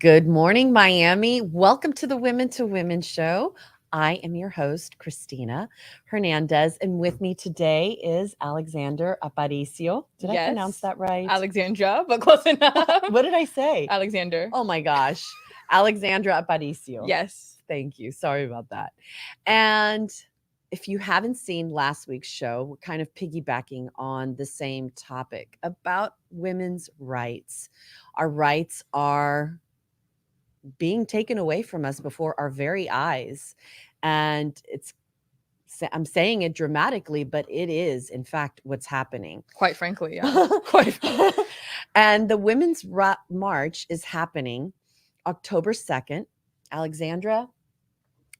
Good morning, Miami. Welcome to the Women to Women show. I am your host, Cristina Hernandez, and with me today is Alexandra Aparicio. Did I pronounce Yes, that right? Alexandra, but close enough. What did I say? Alexander. Oh my gosh. Alexandra Aparicio. Yes. Thank you. Sorry about that. And if you haven't seen last week's show, we're kind of piggybacking on the same topic about women's rights. Our rights are being taken away from us before our very eyes. And I'm saying it dramatically, but it is, in fact, what's happening. Quite frankly, yeah. Quite. And the Women's March is happening October 2nd. Alexandra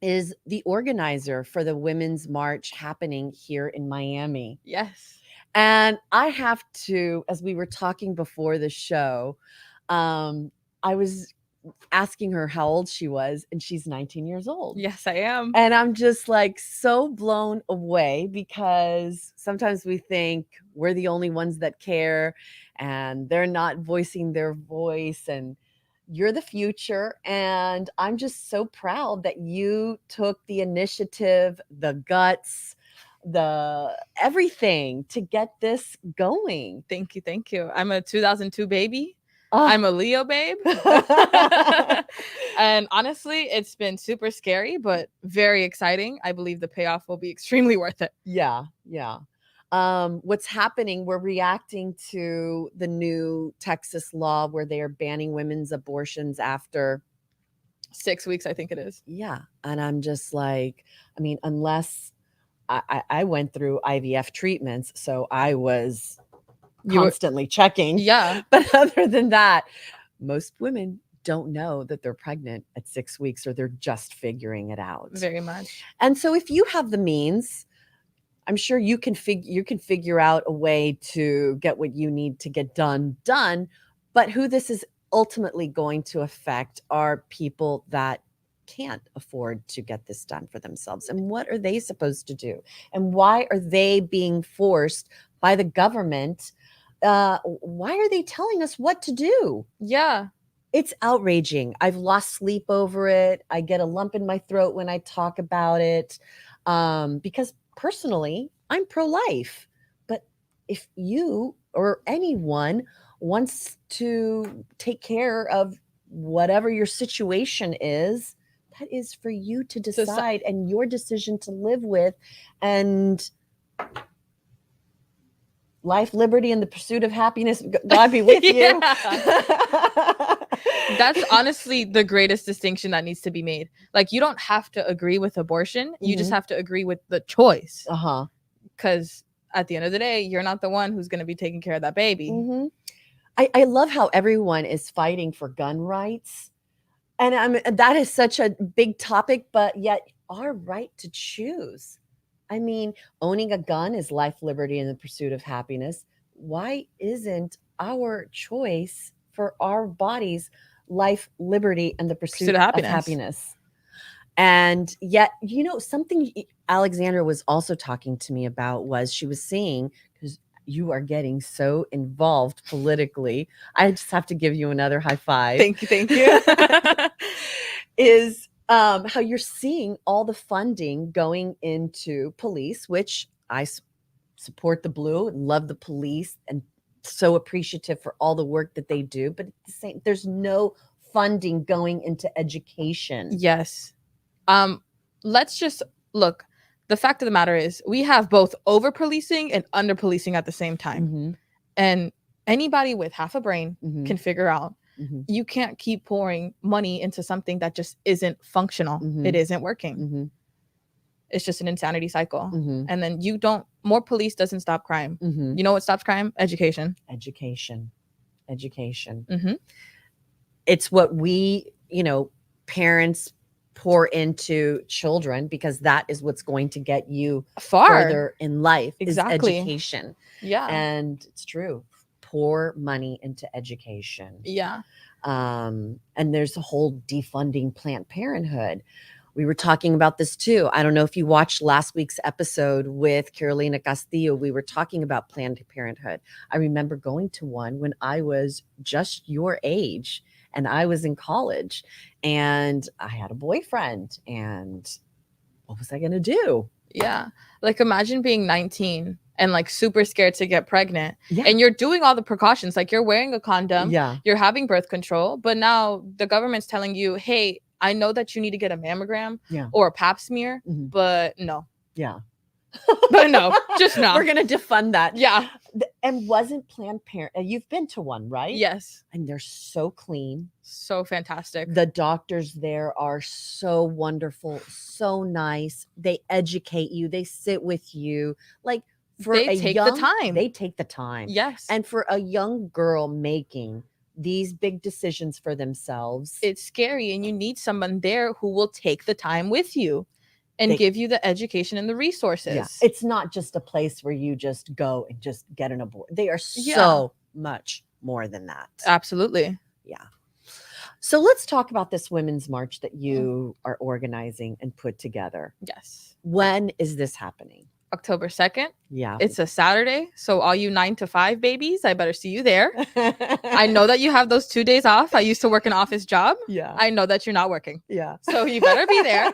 is the organizer for the Women's March happening here in Miami. Yes. And I have to, as we were talking before the show, I was asking her how old she was, and she's 19 years old. Yes, I am. And I'm just like so blown away because sometimes we think we're the only ones that care and they're not voicing their voice, and you're the future. And I'm just so proud that you took the initiative, the guts, the everything to get this going. Thank you. Thank you. I'm a 2002 baby. Oh. I'm a Leo babe. And honestly, it's been super scary, but very exciting. I believe the payoff will be extremely worth it. Yeah. What's happening, we're reacting to the new Texas law where they are banning women's abortions after 6 weeks, I think it is. Yeah. And I'm just like, I mean, unless I went through IVF treatments, so I was constantly checking. Yeah. But other than that, most women don't know that they're pregnant at 6 weeks, or they're just figuring it out. Very much. And so if you have the means, I'm sure you can figure out a way to get what you need to get done. But who this is ultimately going to affect are people that can't afford to get this done for themselves. And what are they supposed to do? And why are they being forced by the government? Why are they telling us what to do? Yeah. It's outraging. I've lost sleep over it. I get a lump in my throat when I talk about it, because personally, I'm pro-life. But if you or anyone wants to take care of whatever your situation is, that is for you to decide and your decision to live with. And life, liberty, and the pursuit of happiness, God be with you. That's honestly the greatest distinction that needs to be made. Like, you don't have to agree with abortion. You just have to agree with the choice. Because at the end of the day, you're not the one who's going to be taking care of that baby. I love how everyone is fighting for gun rights. And that is such a big topic, but yet our right to choose. I mean, owning a gun is life, liberty, and the pursuit of happiness. Why isn't our choice for our bodies life, liberty, and the pursuit of happiness? And yet, something Alexandra was also talking to me about was she was seeing, because you are getting so involved politically. I just have to give you another high five. Thank you. Is how you're seeing all the funding going into police, which I support the blue and love the police and so appreciative for all the work that they do. But at the same, there's no funding going into education. Yes. Let's just look. The fact of the matter is we have both over policing and under policing at the same time. And anybody with half a brain can figure out you can't keep pouring money into something that just isn't functional. It isn't working. It's just an insanity cycle. And then more police doesn't stop crime. You know what stops crime? Education. It's what we, parents pour into children, because that is what's going to get you further in life. Exactly. Is education. Yeah. And it's true. Pour money into education. Yeah. And there's a whole defunding Planned Parenthood. We were talking about this too. I don't know if you watched last week's episode with Carolina Castillo. We were talking about Planned Parenthood. I remember going to one when I was just your age, and I was in college and I had a boyfriend, and what was I going to do? Yeah. Like imagine being 19 and like super scared to get pregnant. Yeah. And you're doing all the precautions. Like you're wearing a condom. Yeah. You're having birth control. But now the government's telling you, hey, I know that you need to get a mammogram or a pap smear, but no. Yeah. But no, just no. We're going to defund that. Yeah. And wasn't Planned Parenthood, you've been to one, right? Yes. And they're so clean. So fantastic. The doctors there are so wonderful, so nice. They educate you. They sit with you. Like they take the time. They take the time. Yes. And for a young girl making these big decisions for themselves, it's scary, and you need someone there who will take the time with you and give you the education and the resources. Yeah. It's not just a place where you just go and just get an abortion. They are so much more than that. Absolutely. Yeah. So let's talk about this Women's March that you are organizing and put together. Yes. When is this happening? October 2nd. Yeah. It's a Saturday. So all you 9 to 5 babies, I better see you there. I know that you have those 2 days off. I used to work an office job. Yeah. I know that you're not working. Yeah. So you better be there.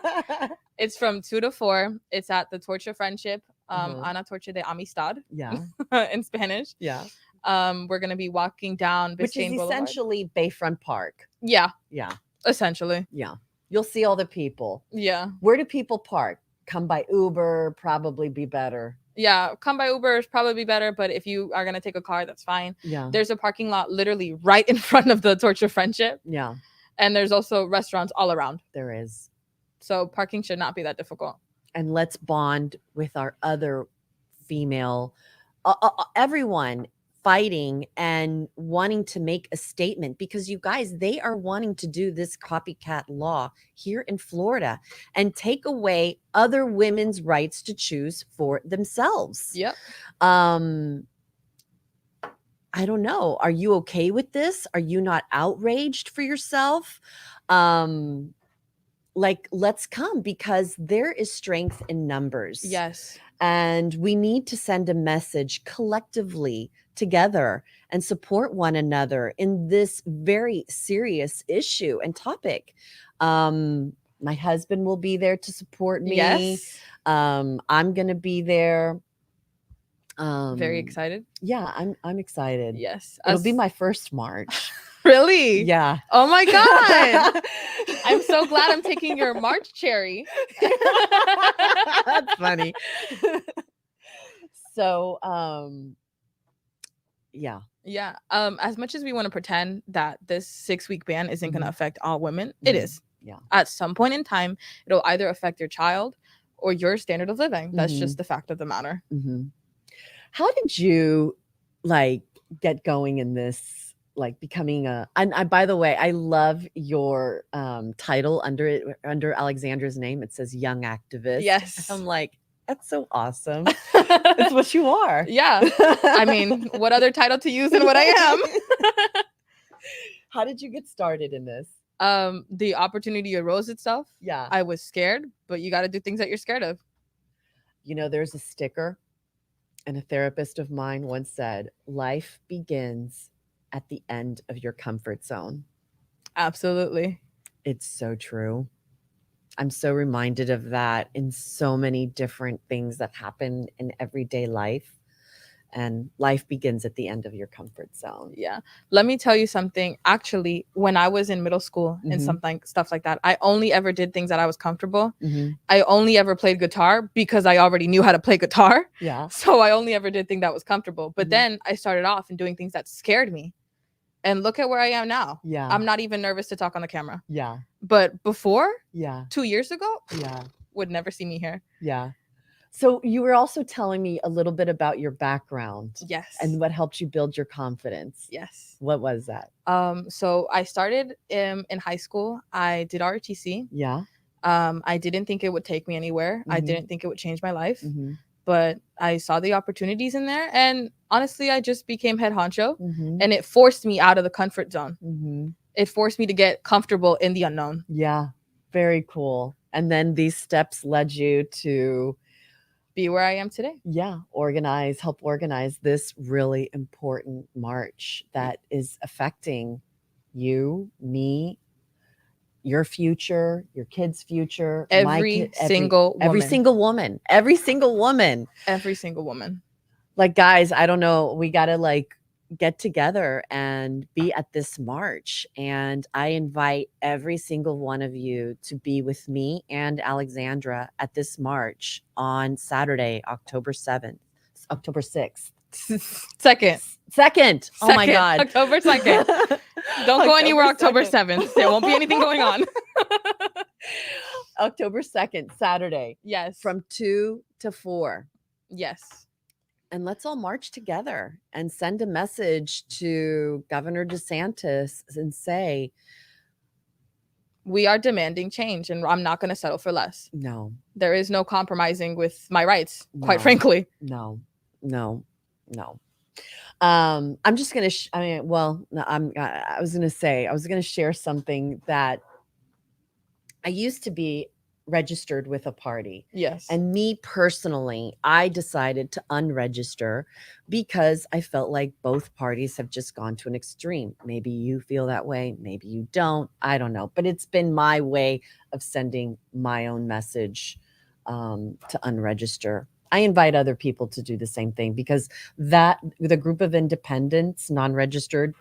It's from 2 to 4. It's at the Torch of Friendship, Ana Torche de Amistad. Yeah. In Spanish. Yeah. We're going to be walking down Biscayne Which is Boulevard. essentially Bayfront Park. Yeah. Yeah. Essentially. Yeah. You'll see all the people. Yeah. Where do people park? Come by Uber, probably be better. Yeah, come by Uber is probably better, but if you are going to take a car, that's fine. Yeah. There's a parking lot literally right in front of the Torch of Friendship. Yeah. And there's also restaurants all around. There is. So parking should not be that difficult. And let's bond with our other female, everyone fighting and wanting to make a statement, because you guys, they are wanting to do this copycat law here in Florida and take away other women's rights to choose for themselves. Yep. I don't know. Are you okay with this? Are you not outraged for yourself? Like, let's come, because there is strength in numbers. Yes. And we need to send a message collectively together and support one another in this very serious issue and topic. My husband will be there to support me. Yes. I'm going to be there. Very excited. Yeah, I'm excited. Yes. It'll be my first March. Really? Yeah. Oh my God. I'm so glad I'm taking your March cherry. That's funny. So, yeah. Yeah. As much as we want to pretend that this 6-week ban isn't going to affect all women, it is. Yeah. At some point in time, it'll either affect your child or your standard of living. That's just the fact of the matter. How did you get going in this, becoming and by the way, I love your title under Alexandra's name. It says young activist. Yes. I'm like, that's so awesome. That's what you are. Yeah. I mean, what other title to use than what I am? How did you get started in this? The opportunity arose itself. Yeah. I was scared, but you got to do things that you're scared of. There's a sticker, and a therapist of mine once said, life begins at the end of your comfort zone. Absolutely. It's so true. I'm so reminded of that in so many different things that happen in everyday life. And life begins at the end of your comfort zone. Yeah. Let me tell you something. Actually, when I was in middle school and stuff like that, I only ever did things that I was comfortable. I only ever played guitar because I already knew how to play guitar. Yeah. So I only ever did things that was comfortable. But then I started off and doing things that scared me. And look at where I am now. Yeah. I'm not even nervous to talk on the camera. Yeah. But before, 2 years ago, yeah, would never see me here. Yeah. So you were also telling me a little bit about your background. Yes. And what helped you build your confidence. Yes. What was that? So I started in high school. I did ROTC. Yeah. I didn't think it would take me anywhere. I didn't think it would change my life. But I saw the opportunities in there, and honestly, I just became head honcho, and it forced me out of the comfort zone. It forced me to get comfortable in the unknown. Yeah, very cool. And then these steps led you to be where I am today. Yeah, help organize this really important march that is affecting You, me, your future, your kid's future, Every single every woman. single woman, every single woman. Every single woman. Like, guys, I don't know. We got to like get together and be at this march. And I invite every single one of you to be with me and Alexandra at this march on Saturday, October 7th, October 6th. Second. Oh my God. October 2nd. Don't go anywhere October 7th. There won't be anything going on. October 2nd, Saturday. Yes. From 2 to 4. Yes. And let's all march together and send a message to Governor DeSantis and say, we are demanding change and I'm not going to settle for less. No. There is no compromising with my rights, quite frankly. No. I'm just going to, I was going to share something that I used to be registered with a party. Yes. And me personally, I decided to unregister because I felt like both parties have just gone to an extreme. Maybe you feel that way, maybe you don't. I don't know. But it's been my way of sending my own message to unregister. I invite other people to do the same thing because the group of independents, non-registered,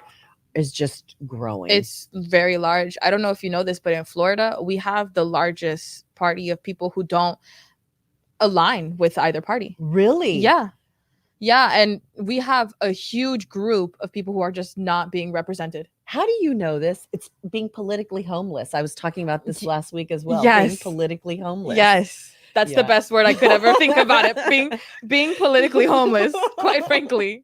is just growing. It's very large. I don't know if you know this, but in Florida, we have the largest party of people who don't align with either party. Really? Yeah. Yeah. And we have a huge group of people who are just not being represented. How do you know this? It's being politically homeless. I was talking about this last week as well. Yes. Being politically homeless. Yes. That's the best word I could ever think about it. Being politically homeless, quite frankly.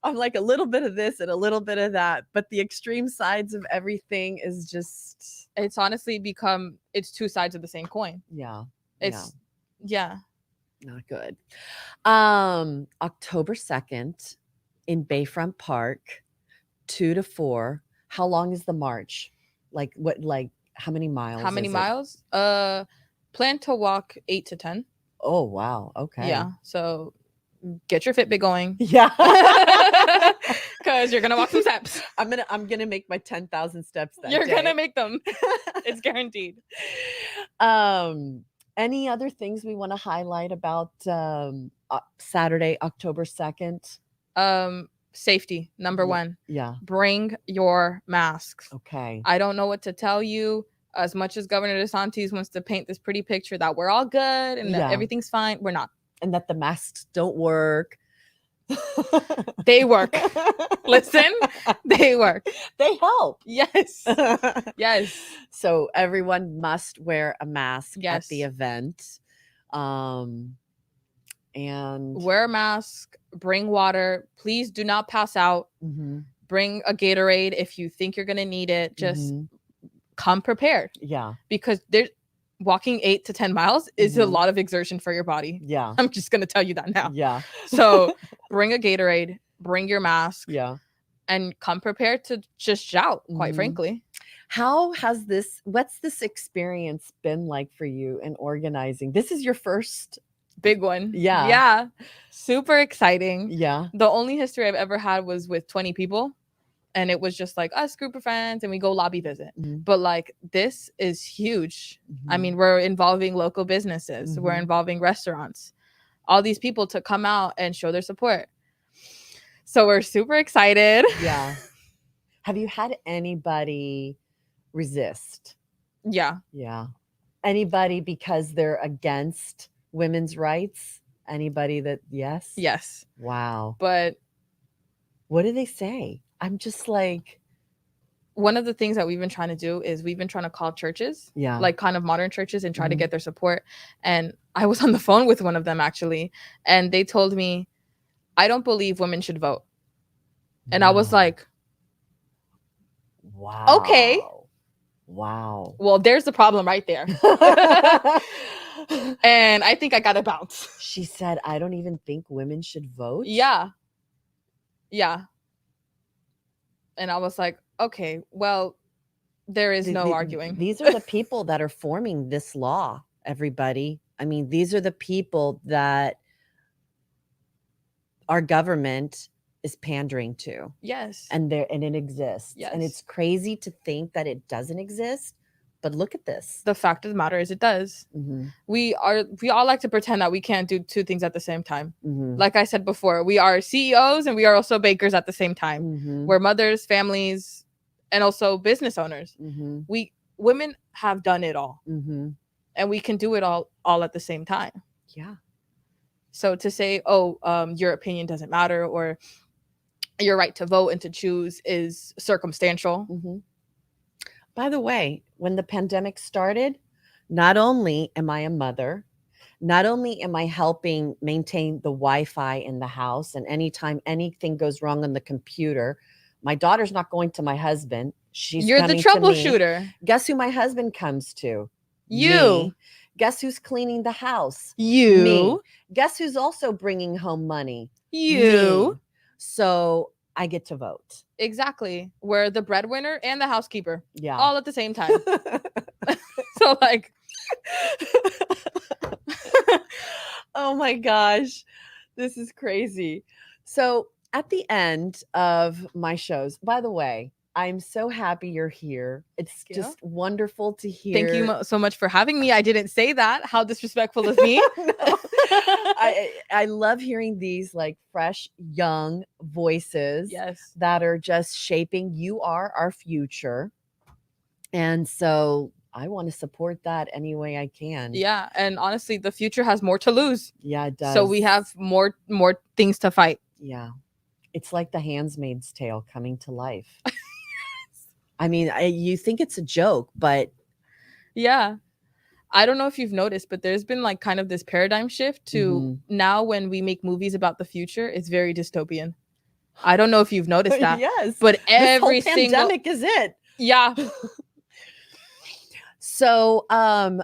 I'm like a little bit of this and a little bit of that, but the extreme sides of everything is just, it's honestly become, it's two sides of the same coin. Yeah. Yeah. Not good. October 2nd in Bayfront Park, 2 to 4. How long is the march? How many miles? How many miles? Plan to walk 8 to 10. Oh, wow. Okay. Yeah. So get your Fitbit going. Yeah. Because you're gonna walk some steps. I'm gonna make my 10,000 steps that You're day. gonna make them. It's guaranteed. Any other things we want to highlight about Saturday, October 2nd? Safety, number one. Yeah. Bring your masks. Okay. I don't know what to tell you. As much as Governor DeSantis wants to paint this pretty picture that we're all good and that everything's fine, we're not. And that the masks don't work. They work. Listen, they work. They help. Yes. Yes. So everyone must wear a mask at the event. And wear a mask, bring water. Please do not pass out. Mm-hmm. Bring a Gatorade if you think you're going to need it. Just come prepared. Yeah. Because walking 8 to 10 miles is a lot of exertion for your body. Yeah. I'm just going to tell you that now. Yeah. So bring a Gatorade, bring your mask. Yeah. And come prepared to just shout, quite frankly. What's this experience been like for you in organizing? This is your first big one. Yeah. Yeah. Super exciting. Yeah. The only history I've ever had was with 20 people. And it was just like us group of friends and we go lobby visit. Mm-hmm. But like, this is huge. Mm-hmm. I mean, we're involving local businesses. Mm-hmm. We're involving restaurants. All these people to come out and show their support. So we're super excited. Yeah. Have you had anybody resist? Yeah. Yeah. Anybody because they're against women's rights? Anybody that, yes? Yes. Wow. But what do they say? I'm just like, one of the things that we've been trying to do is we've been trying to call churches, like kind of modern churches, and try to get their support. And I was on the phone with one of them actually, and they told me, I don't believe women should vote. And I was like, wow. Okay. Wow. Well, there's the problem right there. And I think I got to bounce. She said, I don't even think women should vote. Yeah. Yeah. And I was like, okay, well, there is no arguing. These are the people that are forming this law, everybody. I mean, these are the people that our government is pandering to. Yes. And it exists. Yes. And it's crazy to think that it doesn't exist. But look at this. The fact of the matter is it does. Mm-hmm. We all like to pretend that we can't do two things at the same time. Mm-hmm. Like I said before, we are CEOs and we are also bakers at the same time. Mm-hmm. We're mothers, families, and also business owners. Mm-hmm. Women have done it all. Mm-hmm. And we can do it all at the same time. Yeah. So to say, your opinion doesn't matter, or your right to vote and to choose is circumstantial. Mm-hmm. By the way, when the pandemic started, not only am I a mother, not only am I helping maintain the Wi-Fi in the house, and anytime anything goes wrong on the computer, my daughter's not going to my husband. You're the troubleshooter. Guess who my husband comes to? You. Me. Guess who's cleaning the house? You. Me. Guess who's also bringing home money? You. Me. So I get to vote. Exactly. We're the breadwinner and the housekeeper. Yeah. All at the same time. So like. Oh my gosh. This is crazy. So at the end of my shows, by the way, I'm so happy you're here. It's just wonderful to hear. Thank you so much for having me. I didn't say that. How disrespectful of me. I love hearing these like fresh, young voices that are just shaping. You are our future. And so I want to support that any way I can. Yeah. And honestly, the future has more to lose. Yeah, it does. So we have more things to fight. Yeah. It's like the Handmaid's Tale coming to life. I mean, you think it's a joke, but. Yeah. I don't know if you've noticed, but there's been like kind of this paradigm shift to now when we make movies about the future, it's very dystopian. I don't know if you've noticed that. Yes. But every this whole pandemic is it. Yeah. So,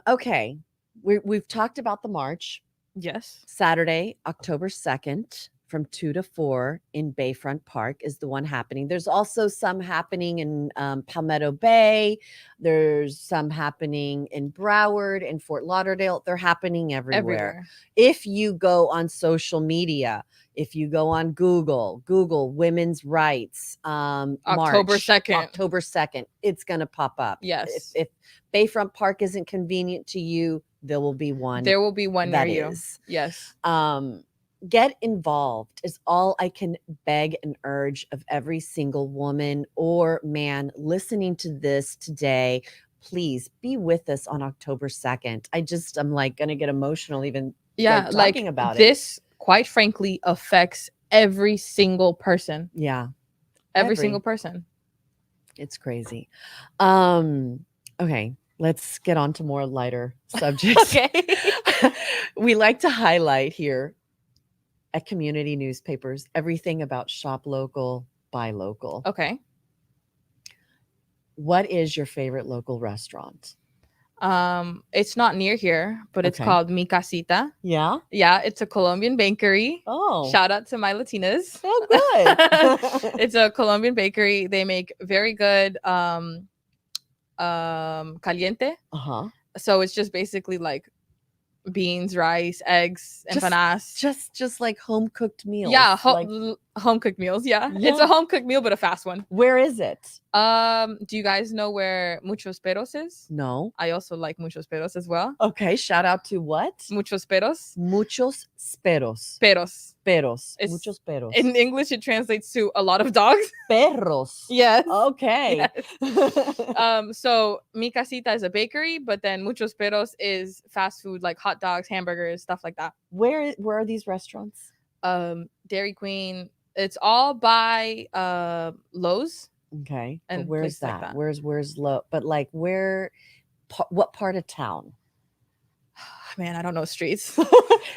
okay. We've talked about the march. Yes. Saturday, October 2nd. From 2 to 4 in Bayfront Park is the one happening. There's also some happening in Palmetto Bay. There's some happening in Broward and Fort Lauderdale. They're happening everywhere. If you go on social media, if you go on Google women's rights October 2nd, it's going to pop up. Yes. If Bayfront Park isn't convenient to you, there will be one. There will be one near you. Yes. Get involved is all I can beg and urge of every single woman or man listening to this today. Please be with us on October 2nd. I'm like going to get emotional even talking about this, quite frankly, affects every single person. Yeah. Every single person. It's crazy. Okay. Let's get on to more lighter subjects. Okay. We like to highlight here at community newspapers everything about shop local, buy local. Okay. What is your favorite local restaurant? It's not near here, but it's called Mi Casita. Yeah? Yeah, it's a Colombian bakery. Oh. Shout out to my Latinas. Oh, good. It's a Colombian bakery. They make very good caliente. Uh-huh. So it's just basically like beans, rice, eggs, empanadas. Just like home cooked meals. Yeah, home cooked meals. Yeah. It's a home cooked meal, but a fast one. Where is it? Do you guys know where Muchos Peros is? No. I also like Muchos Peros as well. Okay, shout out to what? Muchos Peros. Muchos Peros. Peros. Muchos Peros. In English, it translates to a lot of dogs. Perros. Yes. Okay. Yes. So Mi Casita is a bakery, but then Muchos Peros is fast food, like hot dogs, hamburgers, stuff like that. Where are these restaurants? Dairy Queen. It's all by Lowe's. Okay. And where's that? Like that? Where's Lowe's? But like what part of town? Man, I don't know streets.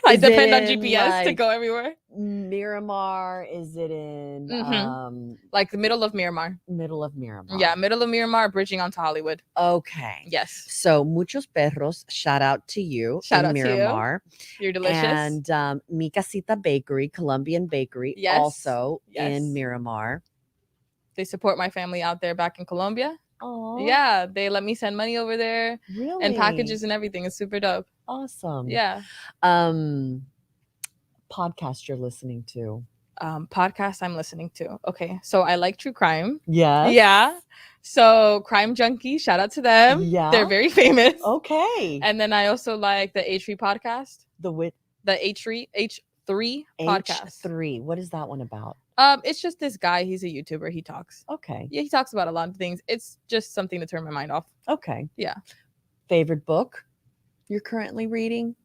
I depend on GPS to go everywhere. Miramar? Is it in like the middle of Miramar? Middle of Miramar. Yeah, middle of Miramar, bridging onto Hollywood. Okay. Yes. So Muchos Perros, shout out to you. Shout out Miramar. To you. You're delicious. And Mi Casita Bakery, Colombian Bakery, also in Miramar. They support my family out there back in Colombia. Oh. Yeah, they let me send money over there. Really? And packages and everything. It's super dope. Awesome. Yeah. Podcast you're listening to? Podcast I'm listening to. Okay, so I like true crime. Yes. Yeah. So Crime Junkie, shout out to them. Yeah. They're very famous. Okay. And then I also like the H3 podcast. The H3 podcast. H3. What is that one about? It's just this guy. He's a YouTuber. He talks. Okay. Yeah, he talks about a lot of things. It's just something to turn my mind off. Okay. Yeah. Favorite book you're currently reading?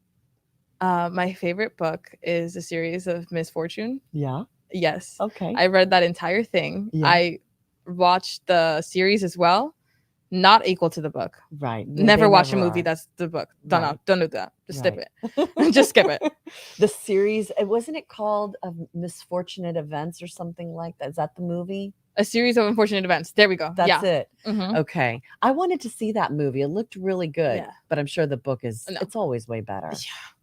My favorite book is a series of Misfortune. Yeah. Yes. Okay. I read that entire thing. Yeah. I watched the series as well. Not equal to the book. Right. Never watch a movie that's the book. Don't do that. Just skip it. Just skip it. The series, wasn't it called Misfortunate Events or something like that? Is that the movie? A series of unfortunate events. There we go. That's it. Mm-hmm. Okay. I wanted to see that movie. It looked really good. Yeah. But I'm sure the book is, it's always way better.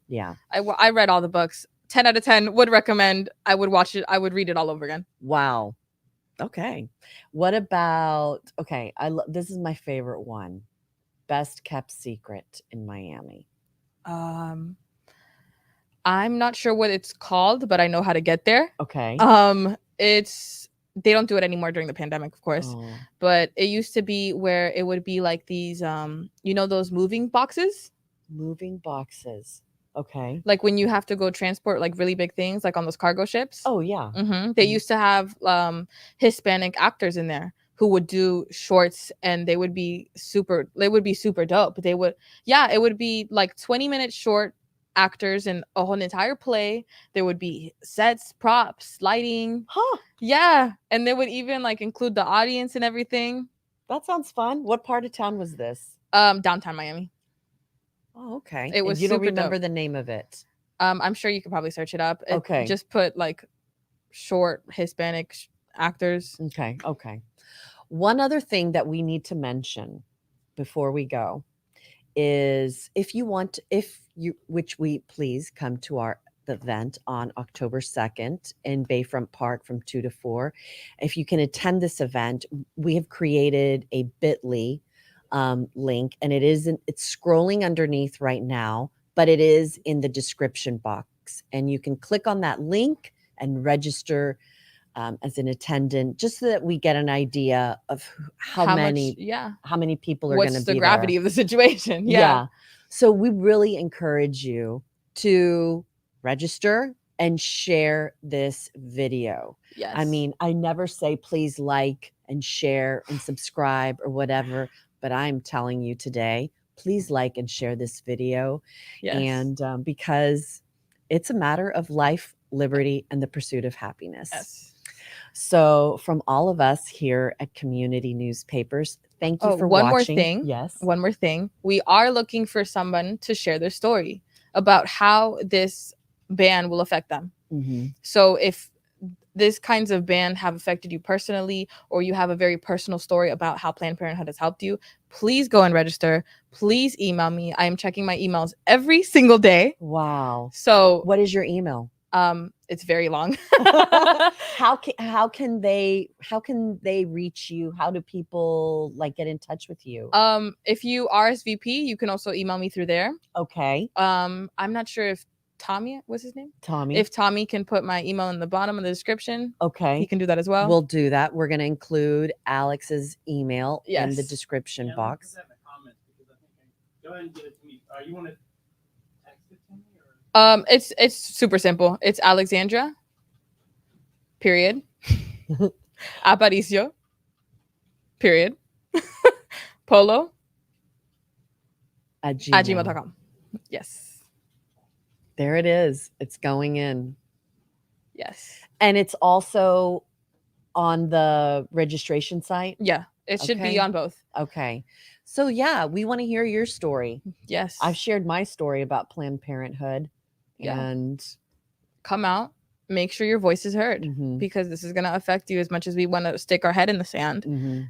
Yeah. I read all the books. 10 out of 10 would recommend. I would watch it. I would read it all over again. Wow. Okay. What about, okay, this is my favorite one. Best Kept Secret in Miami. I'm not sure what it's called, but I know how to get there. Okay. They don't do it anymore during the pandemic, of course. Oh. But it used to be where it would be like these those moving boxes? Moving boxes. Okay. Like when you have to go transport like really big things, like on those cargo ships. Oh yeah. Mm-hmm. They used to have Hispanic actors in there who would do shorts, and they would be super dope. It would be like 20-minute short actors and a whole entire play. There would be sets, props, lighting. Huh. Yeah. And they would even like include the audience and everything. That sounds fun. What part of town was this? Downtown Miami. Oh, okay. It was. You don't remember the name of it? I'm sure you could probably search it up. Okay. Just put like short Hispanic actors. Okay. Okay. One other thing that we need to mention before we go is which we please come to the event on October 2nd in Bayfront Park from 2 to 4. If you can attend this event, we have created a bit.ly link, and it's scrolling underneath right now, but it is in the description box, and you can click on that link and register as an attendant, just so that we get an idea of how many people are going to be there. What's the gravity of the situation? Yeah. So we really encourage you to register and share this video. Yes. I mean, I never say please like and share and subscribe or whatever, but I'm telling you today, please like and share this video. Yes. And because it's a matter of life, liberty, and the pursuit of happiness. Yes. So from all of us here at Community Newspapers, thank you for watching. One more thing. Yes. One more thing. We are looking for someone to share their story about how this ban will affect them. Mm-hmm. So if this kinds of ban have affected you personally, or you have a very personal story about how Planned Parenthood has helped you, please go and register. Please email me. I am checking my emails every single day. Wow. So what is your email? It's very long. How can they reach you? How do people get in touch with you? If you RSVP, you can also email me through there. Okay. I'm not sure if Tommy, what's his name? Tommy. If Tommy can put my email in the bottom of the description. Okay. He can do that as well. We'll do that. We're going to include Alex's email in the description box. Go ahead and give it to me. You want to text it to me? It's super simple. It's Alexandra, period. Aparicio, period. Polo at gmail.com. Yes. There it is. It's going in. Yes. And it's also on the registration site? Yeah. It should be on both. Okay. So yeah, we want to hear your story. Yes. I've shared my story about Planned Parenthood. Yeah. And come out, make sure your voice is heard, because this is going to affect you as much as we want to stick our head in the sand. Mm-hmm.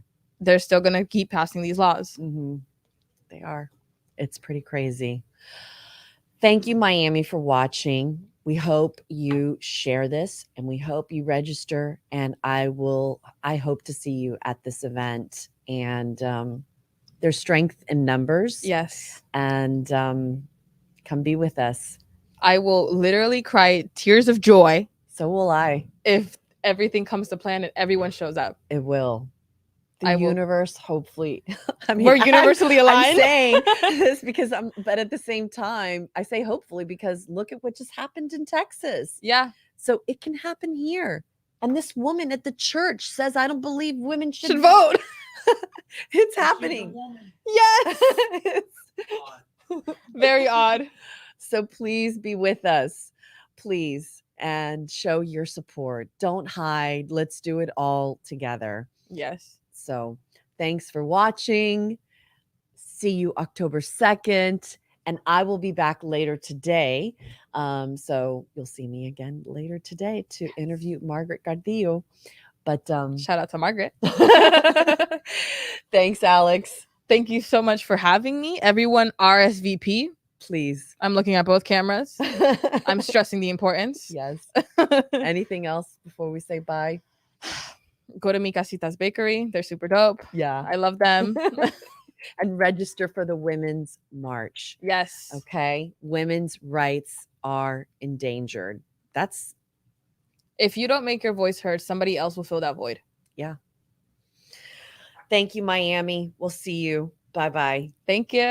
They're still going to keep passing these laws. Mm-hmm. They are. It's pretty crazy. Thank you, Miami, for watching. We hope you share this, and we hope you register, and I hope to see you at this event. And there's strength in numbers. Yes. And come be with us. I will literally cry tears of joy. So will I. If everything comes to plan and everyone shows up. It will. The I will- universe, hopefully. I mean, We're universally I'm aligned. saying this because but at the same time, I say hopefully because look at what just happened in Texas. Yeah. So it can happen here. And this woman at the church says, I don't believe women Should vote. It's She's a happening. woman. Yes. Odd. Very odd. So please be with us, please, and show your support. Don't hide. Let's do it all together. Yes. So thanks for watching. See you October 2nd. And I will be back later today. So you'll see me again later today to interview Margaret Gardillo. But Shout out to Margaret. thanks, Alex. Thank you so much for having me. Everyone RSVP. Please. I'm looking at both cameras. I'm stressing the importance. Yes. Anything else before we say bye? Go to Mi Casitas Bakery. They're super dope. Yeah. I love them. And register for the Women's March. Yes. Okay. Women's rights are endangered. That's If you don't make your voice heard, somebody else will fill that void. Thank you, Miami. We'll see you. Bye-bye. Thank you.